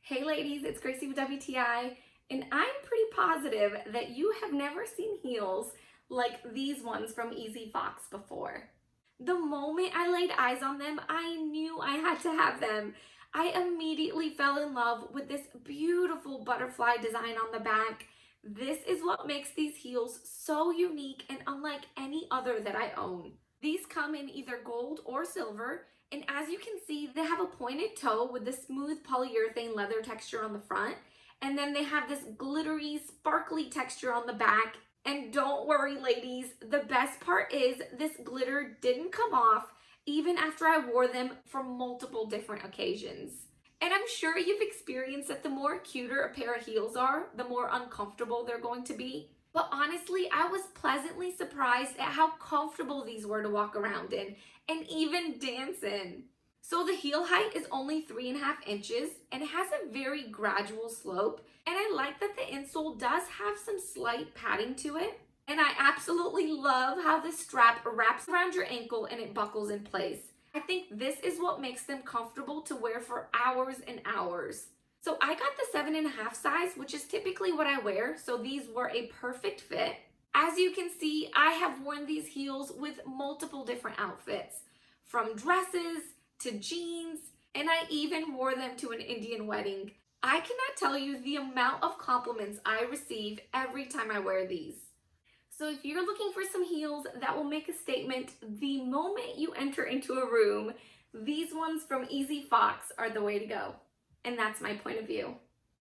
Hey ladies, it's Gracie with WTI, and I'm pretty positive that you have never seen heels like these ones from Easyfox before. The moment I laid eyes on them, I knew I had to have them. I immediately fell in love with this beautiful butterfly design on the back. This is what makes these heels so unique and unlike any other that I own. These come in either gold or silver, and as you can see, they have a pointed toe with the smooth polyurethane leather texture on the front, and then they have this glittery, sparkly texture on the back. And don't worry, ladies, the best part is this glitter didn't come off even after I wore them for multiple different occasions. And I'm sure you've experienced that the more cuter a pair of heels are, the more uncomfortable they're going to be. But honestly, I was pleasantly surprised at how comfortable these were to walk around in and even dance in. So the heel height is only 3.5 inches and it has a very gradual slope. And I like that the insole does have some slight padding to it. And I absolutely love how the strap wraps around your ankle and it buckles in place. I think this is what makes them comfortable to wear for hours and hours. So I got the 7.5 size, which is typically what I wear. So these were a perfect fit. As you can see, I have worn these heels with multiple different outfits, from dresses to jeans, and I even wore them to an Indian wedding. I cannot tell you the amount of compliments I receive every time I wear these. So if you're looking for some heels that will make a statement the moment you enter into a room, these ones from Easyfox are the way to go. And that's my point of view.